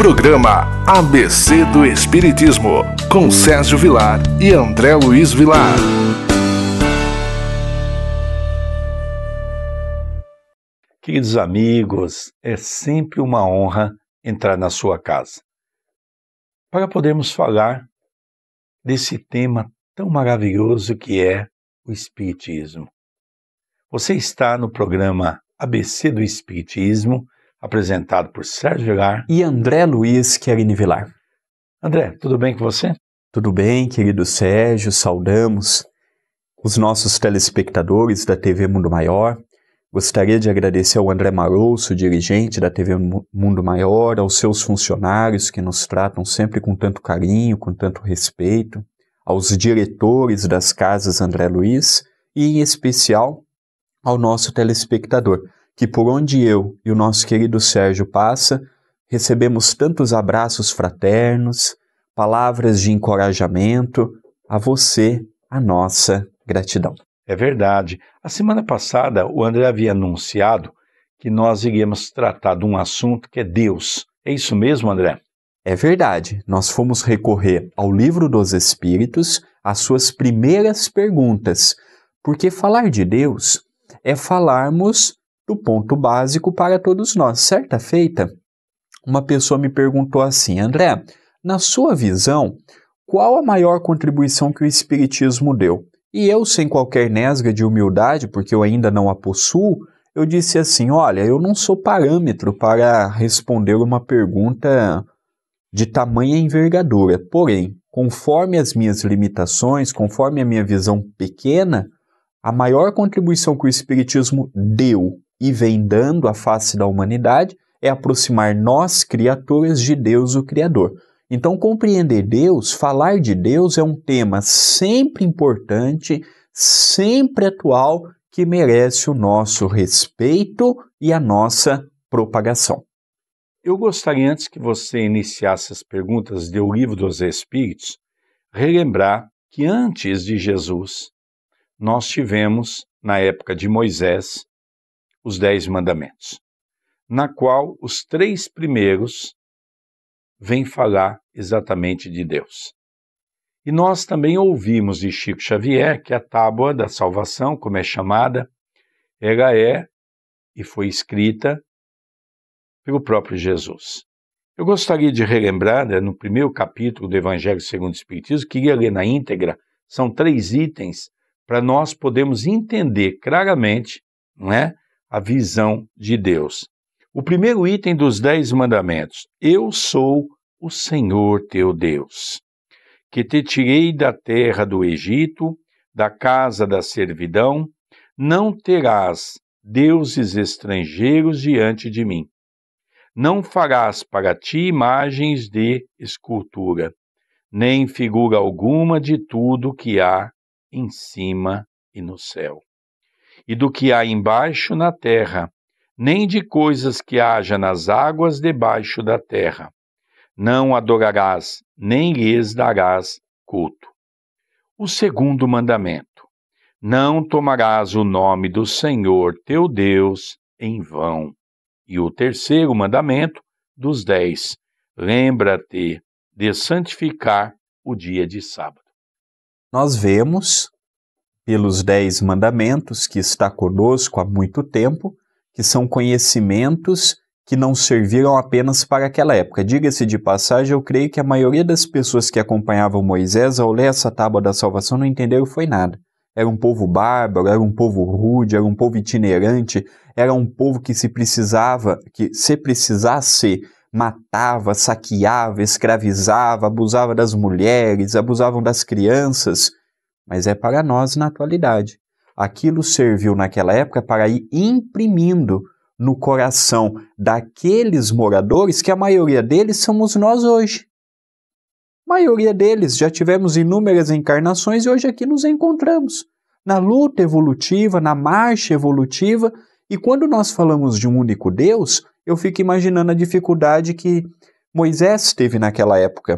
Programa ABC do Espiritismo, com Sérgio Vilar e André Luiz Vilar. Queridos amigos, é sempre uma honra entrar na sua casa para podermos falar desse tema tão maravilhoso que é o Espiritismo. Você está no programa ABC do Espiritismo, apresentado por Sérgio Vilar e André Luiz Querini Vilar. André, tudo bem com você? Tudo bem, querido Sérgio, saudamos os nossos telespectadores da TV Mundo Maior. Gostaria de agradecer ao André Marouço, dirigente da TV Mundo Maior, aos seus funcionários que nos tratam sempre com tanto carinho, com tanto respeito, aos diretores das casas André Luiz e, em especial, ao nosso telespectador, que por onde eu e o nosso querido Sérgio passa, recebemos tantos abraços fraternos, palavras de encorajamento. A você, a nossa gratidão. É verdade. A semana passada, o André havia anunciado que nós iríamos tratar de um assunto que é Deus. É isso mesmo, André? É verdade. Nós fomos recorrer ao Livro dos Espíritos, às suas primeiras perguntas, porque falar de Deus é falarmos do ponto básico para todos nós. Certa feita, uma pessoa me perguntou assim: André, na sua visão, qual a maior contribuição que o Espiritismo deu? E eu, sem qualquer nesga de humildade, porque eu ainda não a possuo, eu disse assim: olha, eu não sou parâmetro para responder uma pergunta de tamanha envergadura. Porém, conforme as minhas limitações, conforme a minha visão pequena, a maior contribuição que o Espiritismo deu e vem dando à face da humanidade é aproximar nós, criaturas, de Deus, o Criador. Então, compreender Deus, falar de Deus é um tema sempre importante, sempre atual, que merece o nosso respeito e a nossa propagação. Eu gostaria, antes que você iniciasse as perguntas do Livro dos Espíritos, relembrar que antes de Jesus, nós tivemos, na época de Moisés, os 10 mandamentos, na qual os 3 primeiros vêm falar exatamente de Deus. E nós também ouvimos de Chico Xavier que a tábua da salvação, como é chamada, ela é e foi escrita pelo próprio Jesus. Eu gostaria de relembrar, no primeiro capítulo do Evangelho segundo o Espiritismo, queria ler na íntegra, são 3 itens, para nós podermos entender claramente, não é, a visão de Deus. O primeiro item dos 10 mandamentos: eu sou o Senhor teu Deus, que te tirei da terra do Egito, da casa da servidão. Não terás deuses estrangeiros diante de mim. Não farás para ti imagens de escultura, nem figura alguma de tudo que há em cima e no céu, e do que há embaixo na terra, nem de coisas que haja nas águas debaixo da terra. Não adorarás, nem lhes darás culto. O segundo mandamento: não tomarás o nome do Senhor teu Deus em vão. E o terceiro mandamento, dos 10, lembra-te de santificar o dia de sábado. Nós vemos, pelos 10 mandamentos que está conosco há muito tempo, que são conhecimentos que não serviram apenas para aquela época. Diga-se de passagem, eu creio que a maioria das pessoas que acompanhavam Moisés, ao ler essa tábua da salvação, não entenderam foi nada. Era um povo bárbaro, era um povo rude, era um povo itinerante, era um povo que se precisasse, matava, saqueava, escravizava, abusava das mulheres, abusavam das crianças. Mas é para nós na atualidade. Aquilo serviu naquela época para ir imprimindo no coração daqueles moradores, que a maioria deles somos nós hoje. A maioria deles já tivemos inúmeras encarnações e hoje aqui nos encontramos na luta evolutiva, na marcha evolutiva. E quando nós falamos de um único Deus, eu fico imaginando a dificuldade que Moisés teve naquela época,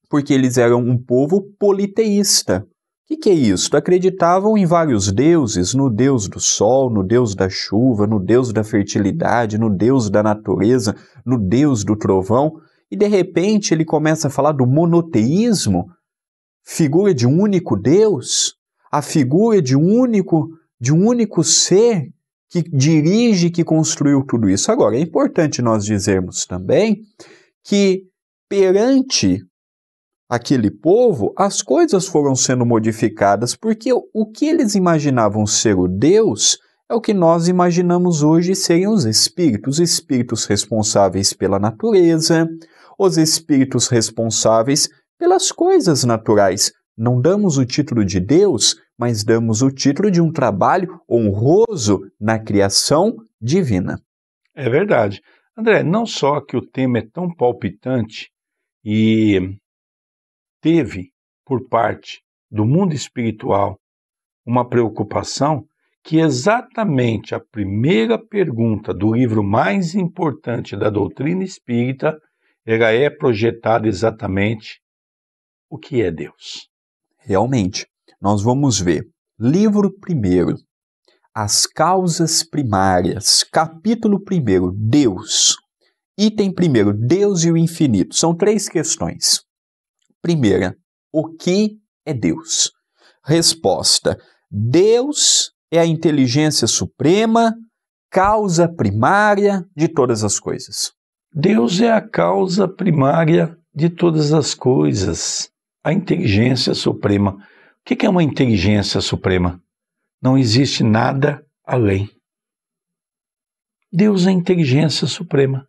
porque eles eram um povo politeísta. O que é isso? Acreditavam em vários deuses, no Deus do sol, no Deus da chuva, no Deus da fertilidade, no Deus da natureza, no Deus do trovão. e de repente ele começa a falar do monoteísmo, figura de um único Deus, a figura de um único ser que dirige, que construiu tudo isso. Agora, é importante nós dizermos também que perante aquele povo, as coisas foram sendo modificadas, porque o que eles imaginavam ser o Deus é o que nós imaginamos hoje serem os espíritos responsáveis pela natureza, os espíritos responsáveis pelas coisas naturais. Não damos o título de Deus, mas damos o título de um trabalho honroso na criação divina. É verdade. André, não só que o tema é tão palpitante e teve, por parte do mundo espiritual, uma preocupação que exatamente a primeira pergunta do livro mais importante da doutrina espírita, ela é projetada exatamente o que é Deus. Realmente, nós vamos ver, livro 1, as causas primárias, capítulo 1, Deus. Item 1, Deus e o infinito. São 3 questões. Primeira, o que é Deus? Resposta, Deus é a inteligência suprema, causa primária de todas as coisas. Deus é a causa primária de todas as coisas, a inteligência suprema. O que é uma inteligência suprema? Não existe nada além. Deus é a inteligência suprema.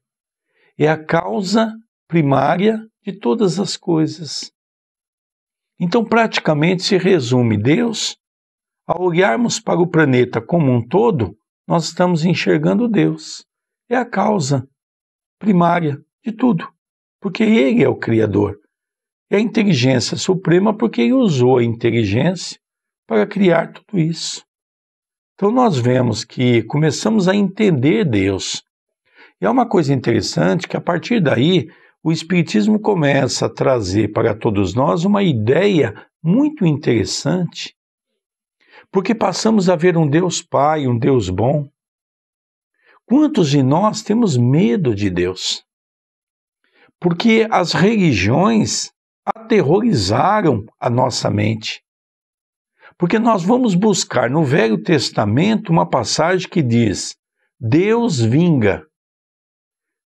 É a causa primária de todas as coisas. Então, praticamente se resume Deus, ao olharmos para o planeta como um todo, nós estamos enxergando Deus. É a causa primária de tudo, porque Ele é o Criador. É a inteligência suprema porque Ele usou a inteligência para criar tudo isso. Então nós vemos que começamos a entender Deus. E é uma coisa interessante que a partir daí o Espiritismo começa a trazer para todos nós uma ideia muito interessante, porque passamos a ver um Deus Pai, um Deus bom. Quantos de nós temos medo de Deus? Porque as religiões aterrorizaram a nossa mente. Porque nós vamos buscar no Velho Testamento uma passagem que diz: Deus vinga,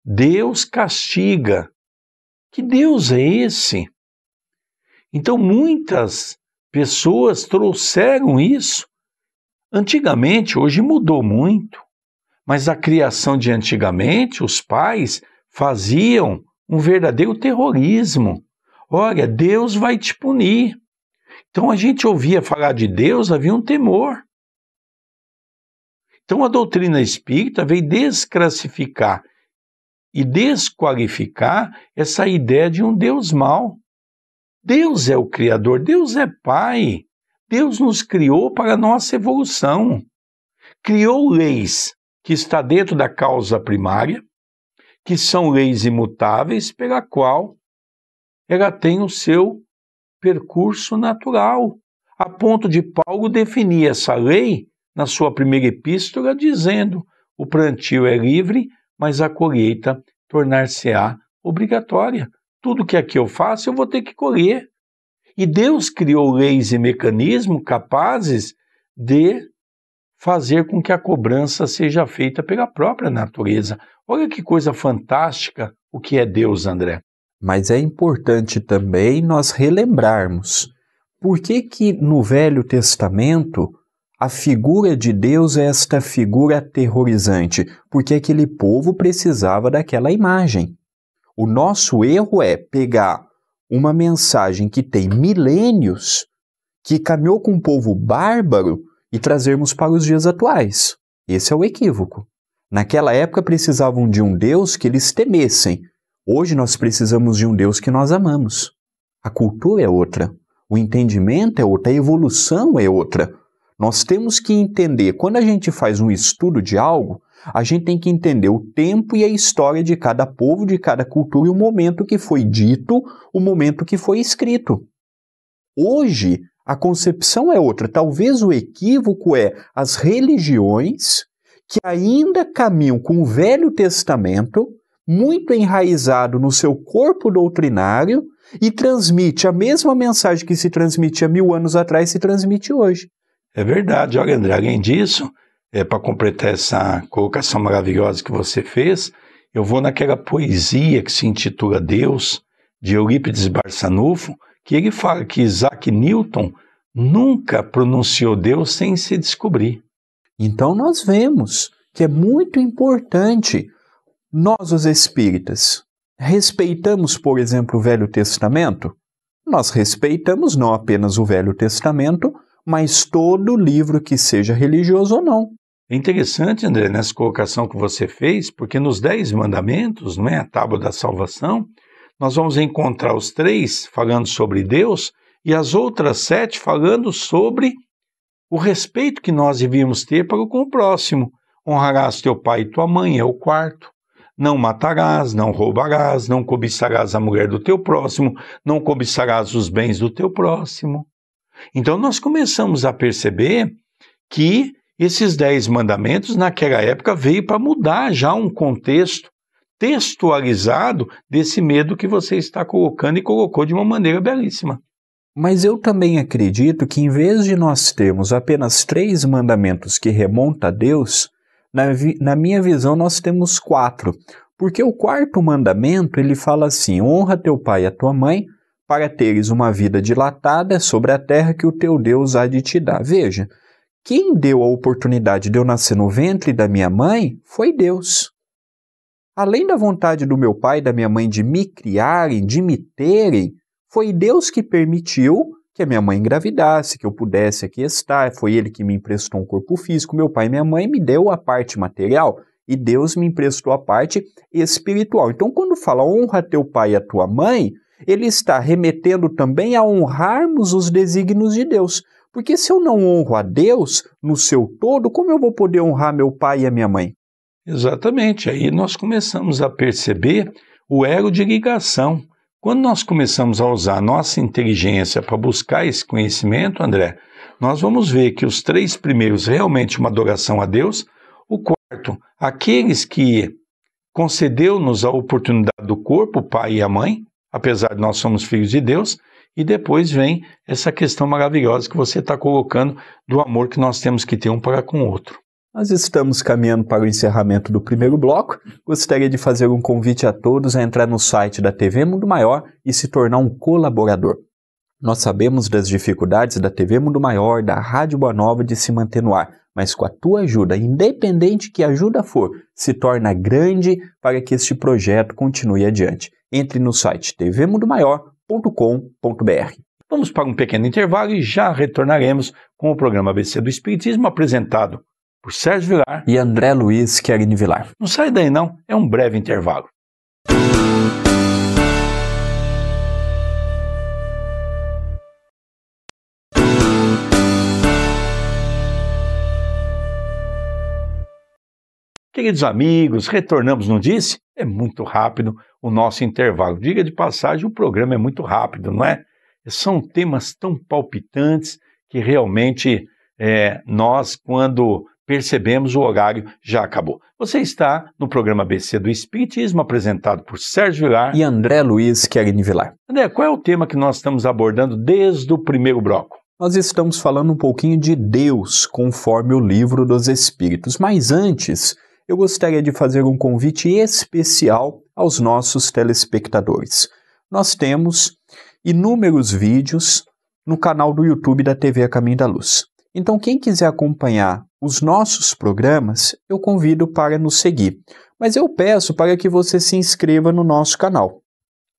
Deus castiga. Que Deus é esse? Então muitas pessoas trouxeram isso. Antigamente, hoje mudou muito, mas a criação de antigamente, os pais faziam um verdadeiro terrorismo. Olha, Deus vai te punir. Então a gente ouvia falar de Deus, havia um temor. Então a doutrina espírita veio desclassificar e desqualificar essa ideia de um Deus mau. Deus é o Criador, Deus é Pai. Deus nos criou para a nossa evolução. Criou leis que está dentro da causa primária, que são leis imutáveis, pela qual ela tem o seu percurso natural, a ponto de Paulo definir essa lei na sua primeira epístola, dizendo: o plantio é livre, mas a colheita tornar-se-á obrigatória. Tudo que aqui eu faço, eu vou ter que colher. E Deus criou leis e mecanismos capazes de fazer com que a cobrança seja feita pela própria natureza. Olha que coisa fantástica o que é Deus, André. Mas é importante também nós relembrarmos por que no Velho Testamento a figura de Deus é esta figura aterrorizante, porque aquele povo precisava daquela imagem. O nosso erro é pegar uma mensagem que tem milênios, que caminhou com um povo bárbaro, e trazermos para os dias atuais. Esse é o equívoco. Naquela época precisavam de um Deus que eles temessem. Hoje nós precisamos de um Deus que nós amamos. A cultura é outra, o entendimento é outra, a evolução é outra. Nós temos que entender, quando a gente faz um estudo de algo, a gente tem que entender o tempo e a história de cada povo, de cada cultura e o momento que foi dito, o momento que foi escrito. Hoje, a concepção é outra. Talvez o equívoco é as religiões que ainda caminham com o Velho Testamento, muito enraizado no seu corpo doutrinário e transmite a mesma mensagem que se transmitia 1000 anos atrás, se transmite hoje. É verdade. Olha, André, além disso, para completar essa colocação maravilhosa que você fez, eu vou naquela poesia que se intitula Deus, de Eurípides Barçanufo, que ele fala que Isaac Newton nunca pronunciou Deus sem se descobrir. Então nós vemos que é muito importante, nós os espíritas, respeitamos, por exemplo, o Velho Testamento? Nós respeitamos não apenas o Velho Testamento, mas todo livro que seja religioso ou não. É interessante, André, nessa colocação que você fez, porque nos 10 mandamentos, não é, a tábua da salvação, nós vamos encontrar os 3 falando sobre Deus e as outras 7 falando sobre o respeito que nós devíamos ter para com o próximo. Honrarás teu pai e tua mãe, é o 4º. Não matarás, não roubarás, não cobiçarás a mulher do teu próximo, não cobiçarás os bens do teu próximo. Então nós começamos a perceber que esses 10 mandamentos naquela época veio para mudar já um contexto textualizado desse medo que você está colocando e colocou de uma maneira belíssima. Mas eu também acredito que em vez de nós termos apenas 3 mandamentos que remontam a Deus, na minha visão nós temos 4. Porque o 4º mandamento ele fala assim: honra teu pai e a tua mãe, para teres uma vida dilatada sobre a terra que o teu Deus há de te dar. Veja, quem deu a oportunidade de eu nascer no ventre da minha mãe foi Deus. Além da vontade do meu pai e da minha mãe de me criarem, de me terem, foi Deus que permitiu que a minha mãe engravidasse, que eu pudesse aqui estar. Foi Ele que me emprestou um corpo físico. Meu pai e minha mãe me deu a parte material e Deus me emprestou a parte espiritual. Então, quando fala honra teu pai e a tua mãe, ele está remetendo também a honrarmos os desígnios de Deus. Porque se eu não honro a Deus no seu todo, como eu vou poder honrar meu pai e a minha mãe? Exatamente. Aí nós começamos a perceber o elo de ligação. Quando nós começamos a usar a nossa inteligência para buscar esse conhecimento, André, nós vamos ver que os 3 primeiros realmente uma adoração a Deus, o 4º, aqueles que concedeu-nos a oportunidade do corpo, o pai e a mãe, apesar de nós somos filhos de Deus, e depois vem essa questão maravilhosa que você está colocando do amor que nós temos que ter um para com o outro. Nós estamos caminhando para o encerramento do primeiro bloco. Gostaria de fazer um convite a todos a entrar no site da TV Mundo Maior e se tornar um colaborador. Nós sabemos das dificuldades da TV Mundo Maior, da Rádio Boa Nova de se manter no ar, mas com a tua ajuda, independente que ajuda for, se torna grande para que este projeto continue adiante. Entre no site tvmundomaior.com.br. Vamos para um pequeno intervalo e já retornaremos com o programa ABC do Espiritismo apresentado por Sérgio Vilar e André Luiz Querini Vilar. Não sai daí não, é um breve intervalo. Queridos amigos, retornamos, não disse? É muito rápido o nosso intervalo. Diga de passagem, o programa é muito rápido, não é? São temas tão palpitantes que realmente nós, quando percebemos, o horário já acabou. Você está no programa ABC do Espiritismo, apresentado por Sérgio Vilar e André Luiz Querini Vilar. André, qual é o tema que nós estamos abordando desde o primeiro bloco? Nós estamos falando um pouquinho de Deus, conforme o Livro dos Espíritos. Mas antes, eu gostaria de fazer um convite especial aos nossos telespectadores. Nós temos inúmeros vídeos no canal do YouTube da TV A Caminho da Luz. Então, quem quiser acompanhar os nossos programas, eu convido para nos seguir. Mas eu peço para que você se inscreva no nosso canal,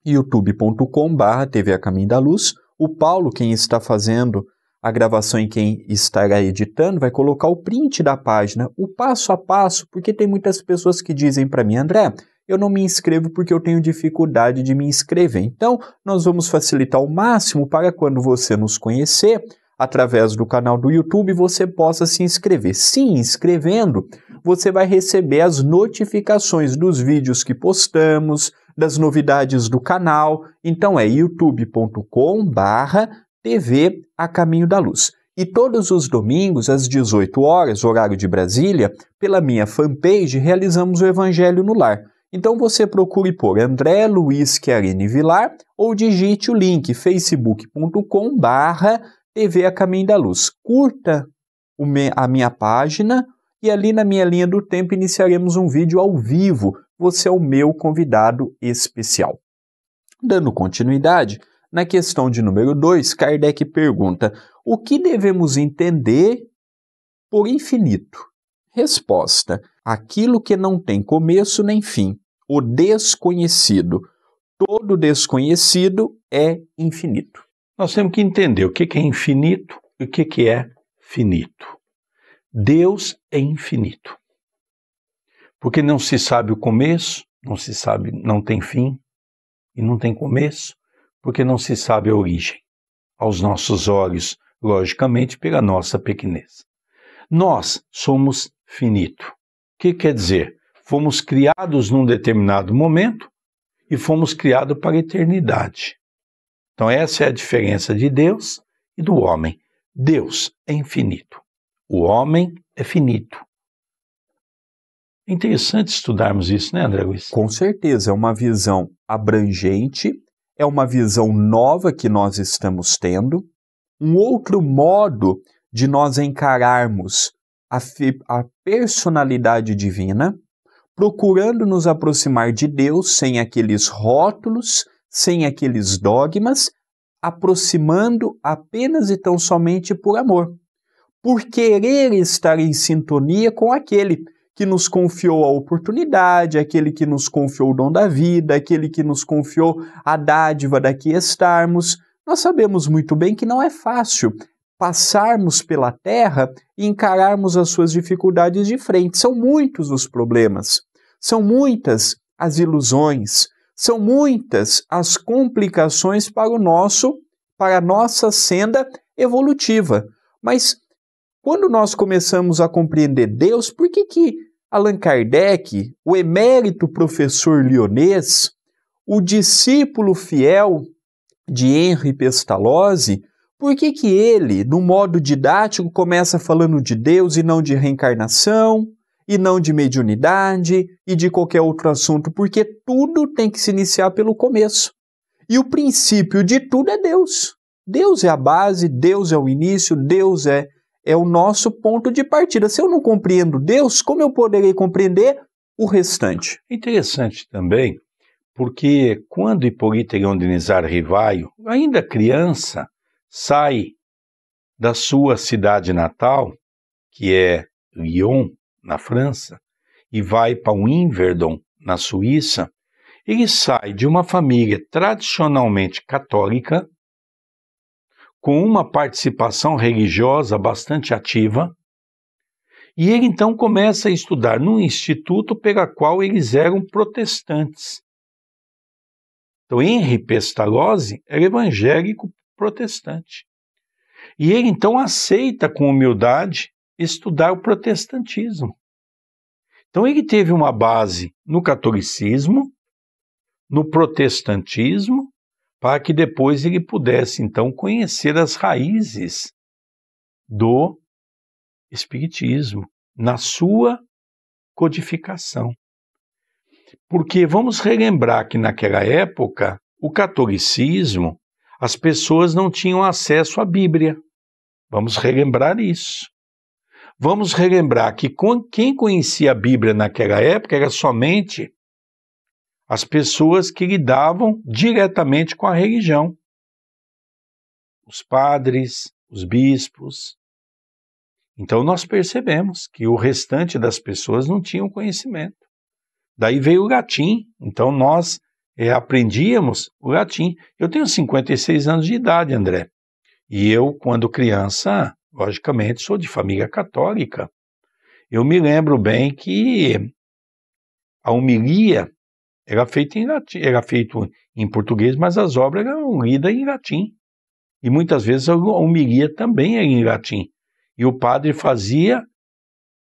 youtube.com/TV A Caminho da Luz. O Paulo, quem está fazendo a gravação e quem estará editando, vai colocar o print da página, o passo a passo, porque tem muitas pessoas que dizem para mim: André, eu não me inscrevo porque eu tenho dificuldade de me inscrever. Então, nós vamos facilitar ao máximo para quando você nos conhecer, através do canal do YouTube, você possa se inscrever. Se inscrevendo, você vai receber as notificações dos vídeos que postamos, das novidades do canal. Então é youtube.com/TV A Caminho da Luz. E todos os domingos, às 18 horas, horário de Brasília, pela minha fanpage, realizamos o Evangelho no Lar. Então você procure por André Luiz Chiarini Vilar ou digite o link facebook.com/TV A Caminho da Luz. Curta a minha página e ali na minha linha do tempo iniciaremos um vídeo ao vivo. Você é o meu convidado especial. Dando continuidade, na questão de número 2, Kardec pergunta: o que devemos entender por infinito? Resposta: aquilo que não tem começo nem fim, o desconhecido. Todo desconhecido é infinito. Nós temos que entender o que é infinito e o que é finito. Deus é infinito, porque não se sabe o começo, não se sabe, não tem fim, e não tem começo, porque não se sabe a origem. Aos nossos olhos, logicamente, pela nossa pequenez. Nós somos finito. O que quer dizer? Fomos criados num determinado momento e fomos criados para a eternidade. Então essa é a diferença de Deus e do homem. Deus é infinito. O homem é finito. É interessante estudarmos isso, né, André Luiz? Com certeza, é uma visão abrangente, é uma visão nova que nós estamos tendo, um outro modo de nós encararmos a personalidade divina, procurando nos aproximar de Deus sem aqueles rótulos, sem aqueles dogmas, aproximando apenas e tão somente por amor, por querer estar em sintonia com aquele que nos confiou a oportunidade, aquele que nos confiou o dom da vida, aquele que nos confiou a dádiva daqui estarmos. Nós sabemos muito bem que não é fácil passarmos pela terra e encararmos as suas dificuldades de frente. São muitos os problemas, são muitas as ilusões, são muitas as complicações para a nossa senda evolutiva. Mas quando nós começamos a compreender Deus, por que Allan Kardec, o emérito professor lyonês, o discípulo fiel de Henri Pestalozzi, por que ele, no modo didático, começa falando de Deus e não de reencarnação, e não de mediunidade e de qualquer outro assunto? Porque tudo tem que se iniciar pelo começo. E o princípio de tudo é Deus. Deus é a base, Deus é o início, Deus é o nosso ponto de partida. Se eu não compreendo Deus, como eu poderei compreender o restante? Interessante também, porque quando Hipólito Aguiar Rivaio, ainda criança, sai da sua cidade natal, que é Lyon, na França, e vai para o Yverdon, na Suíça, ele sai de uma família tradicionalmente católica, com uma participação religiosa bastante ativa, e ele então começa a estudar num instituto pela qual eles eram protestantes. Então, Henri Pestalozzi era evangélico protestante. E ele então aceita com humildade estudar o protestantismo. Então ele teve uma base no catolicismo, no protestantismo, para que depois ele pudesse, então, conhecer as raízes do espiritismo, na sua codificação. Porque vamos relembrar que naquela época, o catolicismo, as pessoas não tinham acesso à Bíblia. Vamos relembrar isso. Vamos relembrar que quem conhecia a Bíblia naquela época era somente as pessoas que lidavam diretamente com a religião. Os padres, os bispos. Então nós percebemos que o restante das pessoas não tinham conhecimento. Daí veio o latim, então nós aprendíamos o latim. Eu tenho 56 anos de idade, André, e eu, quando criança, logicamente, sou de família católica. Eu me lembro bem que a homilia era feita em latim, era feito em português, mas as obras eram lidas em latim. E muitas vezes a homilia também era em latim. E o padre fazia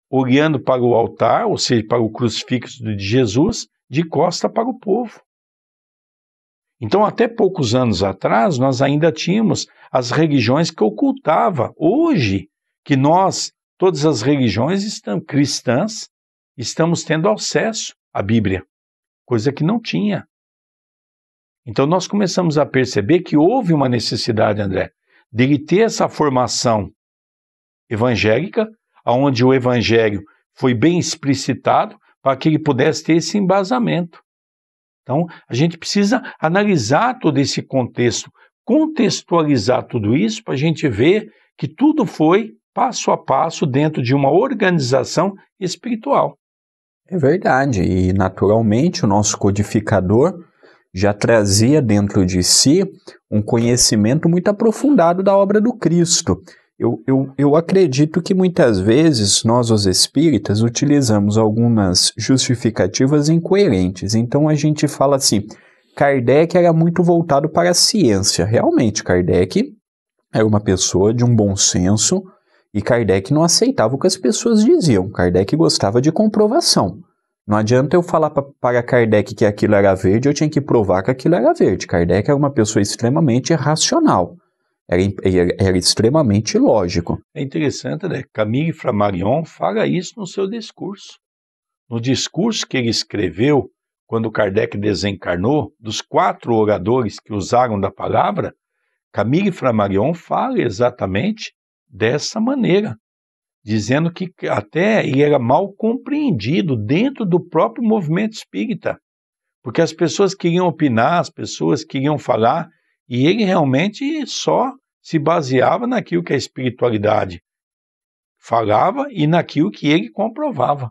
olhando para o altar, ou seja, para o crucifixo de Jesus, de costa para o povo. Então, até poucos anos atrás, nós ainda tínhamos as religiões que ocultavam. Hoje, que nós, todas as religiões cristãs, estamos tendo acesso à Bíblia. coisa que não tinha. Então nós começamos a perceber que houve uma necessidade, André, dele ter essa formação evangélica, onde o evangelho foi bem explicitado para que ele pudesse ter esse embasamento. Então, a gente precisa analisar todo esse contexto, contextualizar tudo isso para a gente ver que tudo foi passo a passo dentro de uma organização espiritual. É verdade, e naturalmente o nosso codificador já trazia dentro de si um conhecimento muito aprofundado da obra do Cristo. Eu acredito que muitas vezes nós, os espíritas, utilizamos algumas justificativas incoerentes. Então a gente fala assim, Kardec era muito voltado para a ciência. Realmente, Kardec era uma pessoa de um bom senso e Kardec não aceitava o que as pessoas diziam. Kardec gostava de comprovação. Não adianta eu falar para Kardec que aquilo era verde, eu tinha que provar que aquilo era verde. Kardec era uma pessoa extremamente racional. Era extremamente lógico. É interessante, né? Camille Flammarion fala isso no seu discurso. No discurso que ele escreveu, quando Kardec desencarnou, dos 4 oradores que usaram da palavra, Camille Flammarion fala exatamente dessa maneira, dizendo que até ele era mal compreendido dentro do próprio movimento espírita, porque as pessoas queriam opinar, as pessoas queriam falar, e ele realmente só se baseava naquilo que a espiritualidade falava e naquilo que ele comprovava.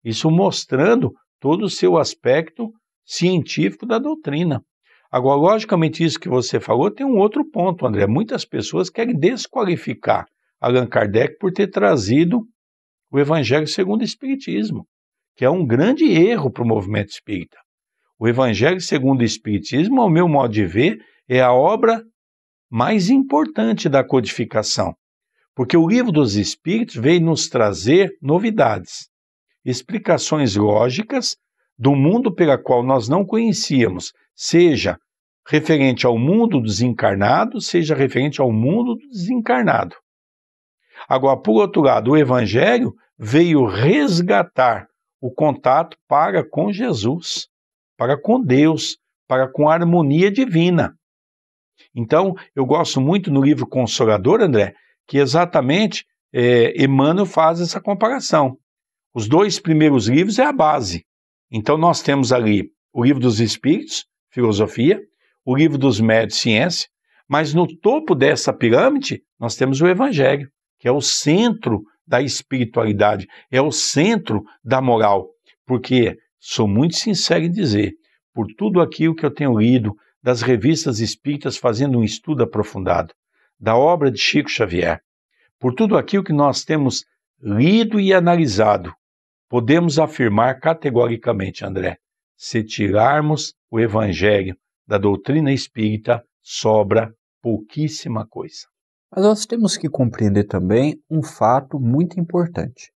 Isso mostrando todo o seu aspecto científico da doutrina. Agora, logicamente, isso que você falou tem um outro ponto, André. Muitas pessoas querem desqualificar Allan Kardec por ter trazido o Evangelho segundo o Espiritismo, que é um grande erro para o movimento espírita. O Evangelho segundo o Espiritismo, ao meu modo de ver, é a obra mais importante da codificação, porque o Livro dos Espíritos veio nos trazer novidades, explicações lógicas do mundo pela qual nós não conhecíamos, seja referente ao mundo dos encarnados, seja referente ao mundo do desencarnado. Agora, por outro lado, o Evangelho veio resgatar o contato para com Jesus, para com Deus, para com a harmonia divina. Então, eu gosto muito no livro Consolador, André, que exatamente Emmanuel faz essa comparação. Os 2 primeiros livros é a base. Então, nós temos ali o Livro dos Espíritos, Filosofia, o Livro dos Médiuns, Ciência, mas no topo dessa pirâmide nós temos o Evangelho, que é o centro da espiritualidade, é o centro da moral, porque, sou muito sincero em dizer, por tudo aquilo que eu tenho lido, das revistas espíritas fazendo um estudo aprofundado, da obra de Chico Xavier, por tudo aquilo que nós temos lido e analisado, podemos afirmar categoricamente, André, se tirarmos o Evangelho da doutrina espírita, sobra pouquíssima coisa. Mas nós temos que compreender também um fato muito importante.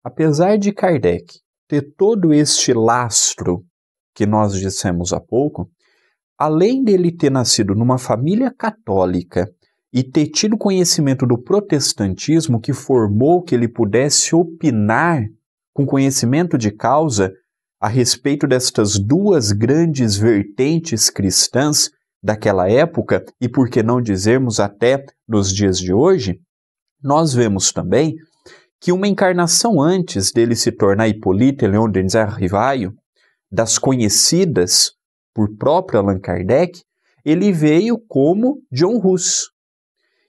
Apesar de Kardec ter todo este lastro que nós dissemos há pouco, além dele ter nascido numa família católica e ter tido conhecimento do protestantismo que formou que ele pudesse opinar com conhecimento de causa a respeito destas 2 grandes vertentes cristãs daquela época e, por que não dizermos, até nos dias de hoje, nós vemos também que uma encarnação antes dele se tornar Hippolyte Léon Denis Rivaio, das conhecidas por próprio Allan Kardec, ele veio como John Hus.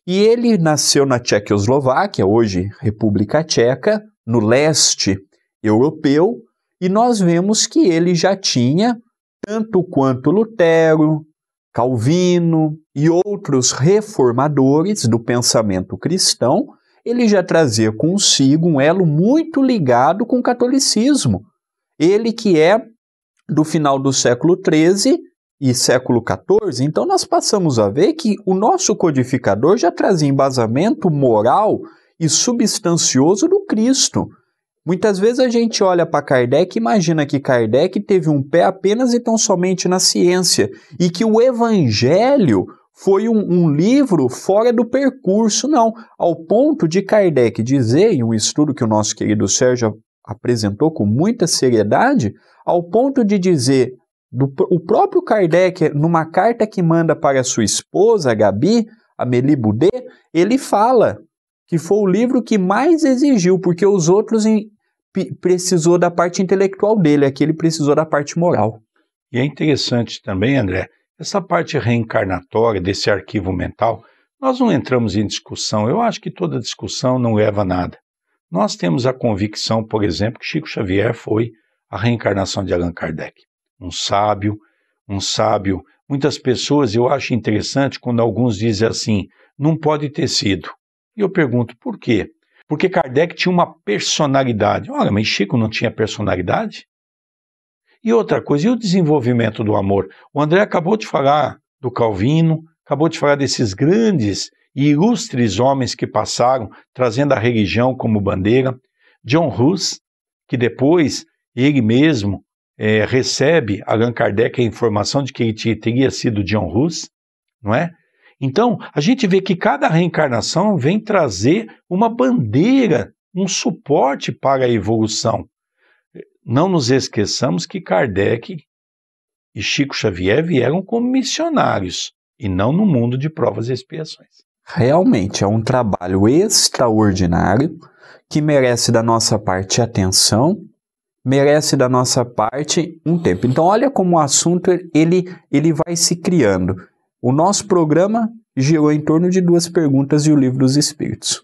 E ele nasceu na Tchecoslováquia, hoje República Tcheca, no leste europeu, e nós vemos que ele já tinha, tanto quanto Lutero, Calvino e outros reformadores do pensamento cristão, ele já trazia consigo um elo muito ligado com o catolicismo. Ele que é do final do século XIII e século XIV, então nós passamos a ver que o nosso codificador já trazia embasamento moral e substancioso do Cristo. Muitas vezes a gente olha para Kardec e imagina que Kardec teve um pé apenas e tão somente na ciência, e que o Evangelho foi um livro fora do percurso, não. Ao ponto de Kardec dizer, em um estudo que o nosso querido Sérgio apresentou com muita seriedade, ao ponto de dizer, o próprio Kardec, numa carta que manda para sua esposa, a Gabi, Amélie Boudet, ele fala que foi o livro que mais exigiu, porque os outros precisou da parte intelectual dele, aqui ele precisou da parte moral. E é interessante também, André, essa parte reencarnatória desse arquivo mental, nós não entramos em discussão, eu acho que toda discussão não leva a nada. Nós temos a convicção, por exemplo, que Chico Xavier foi a reencarnação de Allan Kardec. Um sábio. Muitas pessoas, eu acho interessante quando alguns dizem assim, não pode ter sido. E eu pergunto, por quê? Porque Kardec tinha uma personalidade. Olha, mas Chico não tinha personalidade? E outra coisa, e o desenvolvimento do amor? O André acabou de falar do Calvino, acabou de falar desses grandes e ilustres homens que passaram, trazendo a religião como bandeira. John Hus, que depois ele mesmo recebe Allan Kardec a informação de que ele teria sido John Hus, não é? Então, a gente vê que cada reencarnação vem trazer uma bandeira, um suporte para a evolução. Não nos esqueçamos que Kardec e Chico Xavier vieram como missionários e não no mundo de provas e expiações. Realmente é um trabalho extraordinário que merece da nossa parte atenção, merece da nossa parte um tempo. Então olha como o assunto ele vai se criando. O nosso programa girou em torno de 2 perguntas e o Livro dos Espíritos.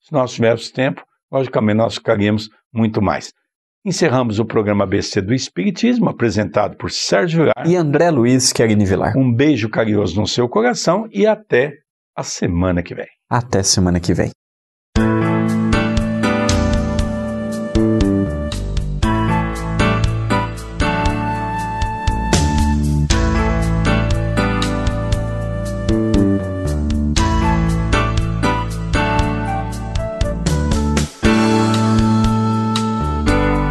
Se nós tivéssemos tempo, logicamente nós ficaríamos muito mais. Encerramos o programa ABC do Espiritismo, apresentado por Sérgio Vilar e André Luiz Querini Vilar. Um beijo carinhoso no seu coração e até a semana que vem. Até semana que vem.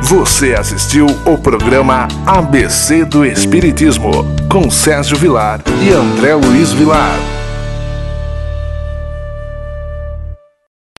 Você assistiu o programa ABC do Espiritismo, com Sérgio Vilar e André Luiz Vilar.